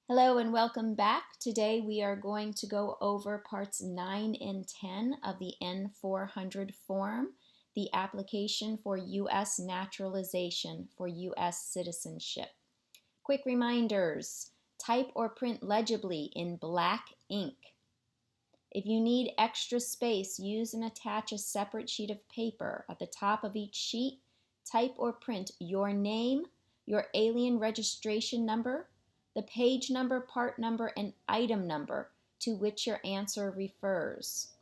Hello and welcome back. Today we are going to go over parts 9 and 10 of the N400 form, the application for U.S. naturalization for U.S. citizenship. Quick reminders: type or print legibly in black ink. If you need extra space, use and attach a separate sheet of paper. At the top of each sheet, type or print your name, your alien registration number, the page number, part number, and item number to which your answer refers.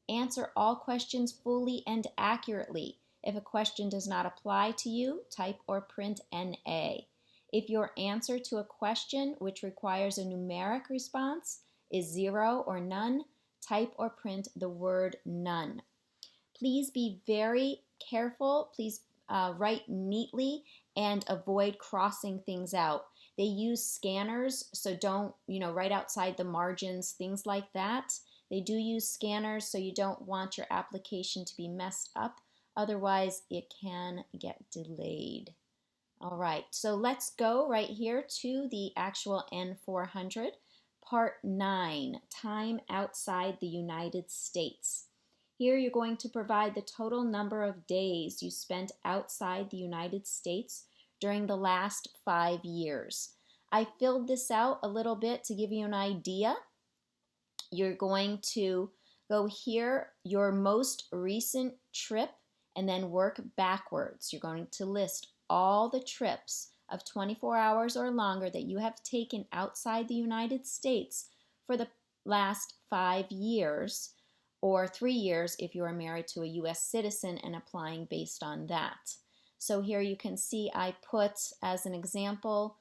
Answer all questions fully and accurately. If a question does not apply to you, type or print NA. If your answer to a question which requires a numeric response is 0 or none, type or print the word none. Please be very careful. Please write neatly and avoid crossing things out. They use scanners, so don't, write outside the margins, things like that. They do use scanners, so you don't want your application to be messed up. Otherwise, it can get delayed. All right, so let's go right here to the actual N400, Part 9, Time Outside the United States. Here you're going to provide the total number of days you spent outside the United States during the last 5 years. I filled this out a little bit to give you an idea. You're going to go here, your most recent trip, and then work backwards. You're going to list all the trips of 24 hours or longer that you have taken outside the United States for the last 5 years, or 3 years if you are married to a U.S. citizen and applying based on that. So here you can see I put as an example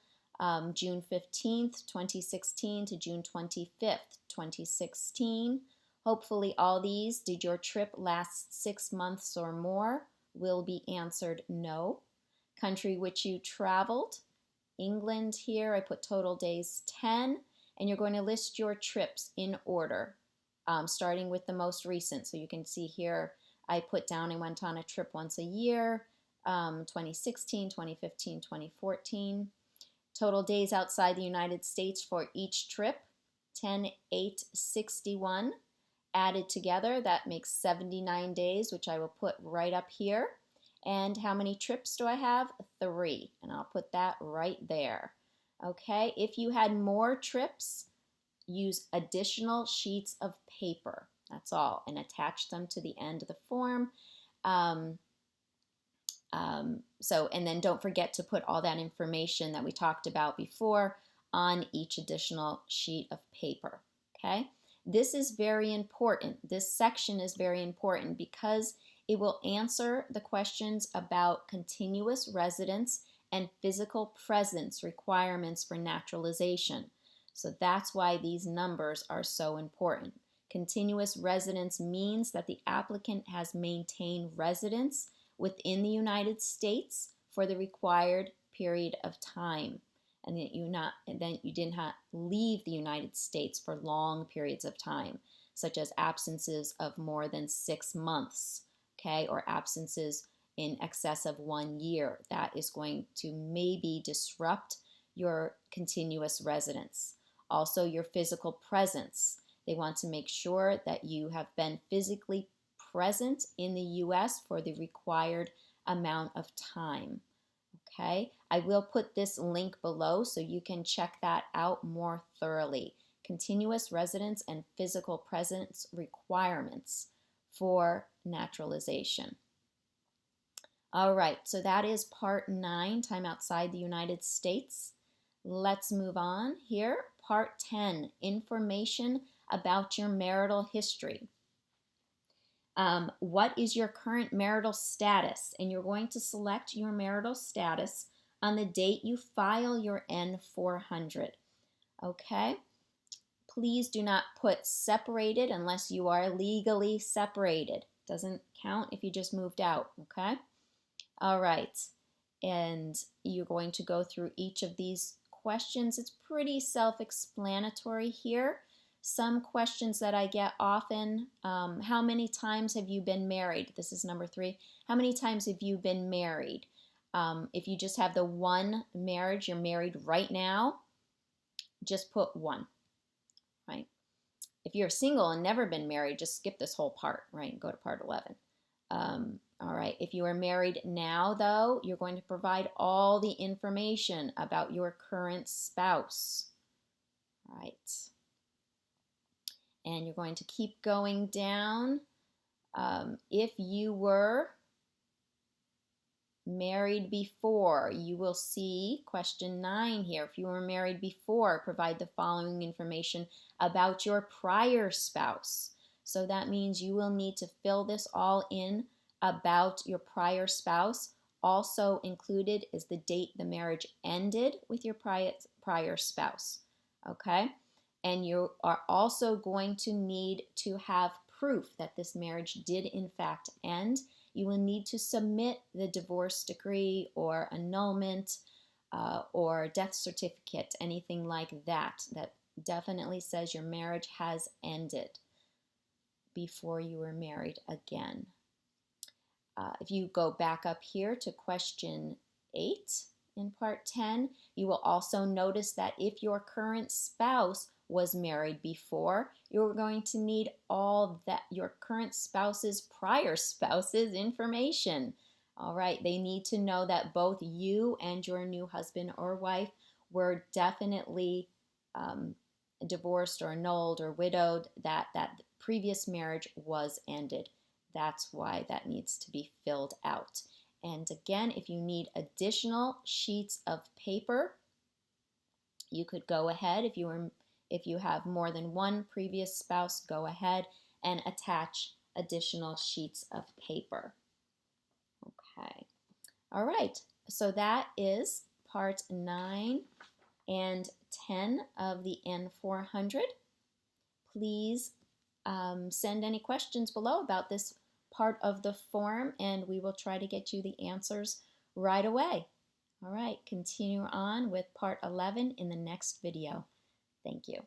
June 15th, 2016 to June 25th, 2016. Hopefully all these, did your trip last 6 months or more, will be answered no. Country which you traveled, England here, I put total days 10, and you're going to list your trips in order, starting with the most recent. So you can see here, I put down I went on a trip once a year, 2016, 2015, 2014. Total days outside the United States for each trip, 10, 8, 61. Added together, that makes 79 days, which I will put right up here. And how many trips do I have? 3, and I'll put that right there. Okay, if you had more trips, use additional sheets of paper. That's all, and attach them to the end of the form. And then don't forget to put all that information that we talked about before on each additional sheet of paper. Okay, this is very important. This section is very important because it will answer the questions about continuous residence and physical presence requirements for naturalization. So that's why these numbers are so important. Continuous residence means that the applicant has maintained residence within the United States for the required period of time, and that you did not leave the United States for long periods of time, such as absences of more than 6 months, okay, or absences in excess of 1 year. That is going to maybe disrupt your continuous residence. Also, your physical presence. They want to make sure that you have been physically present in the U.S. for the required amount of time. Okay, I will put this link below so you can check that out more thoroughly. Continuous residence and physical presence requirements for naturalization. All right, so that is part 9, time outside the United States. Let's move on here. Part 10, information about your marital history. What is your current marital status? And you're going to select your marital status on the date you file your N400. Okay? Please do not put separated unless you are legally separated. Doesn't count if you just moved out. Okay? All right. And you're going to go through each of these questions. It's pretty self-explanatory here. Some questions that I get often, how many times have you been married? This is number 3. How many times have you been married? If you just have the one marriage, you're married right now, just put 1, right? If you're single and never been married, just skip this whole part, right? Go to part 11. All right, if you are married now, though, you're going to provide all the information about your current spouse, right? And you're going to keep going down. If you were married before, you will see question 9 here. If you were married before, provide the following information about your prior spouse. So that means you will need to fill this all in about your prior spouse. Also included is the date the marriage ended with your prior spouse. Okay? And you are also going to need to have proof that this marriage did in fact end. You will need to submit the divorce decree or annulment or death certificate, anything like that, that definitely says your marriage has ended before you were married again. If you go back up here to question 8 in part 10, you will also notice that if your current spouse was married before, you're going to need all that your current spouse's prior spouse's information. All right, they need to know that both you and your new husband or wife were definitely divorced or annulled or widowed, that previous marriage was ended. That's why that needs to be filled out. And again, if you need additional sheets of paper, you could go ahead. If you have more than one previous spouse, go ahead and attach additional sheets of paper. Okay. All right. So that is part 9 and 10 of the N400. Please send any questions below about this part of the form, and we will try to get you the answers right away. All right, continue on with part 11 in the next video. Thank you.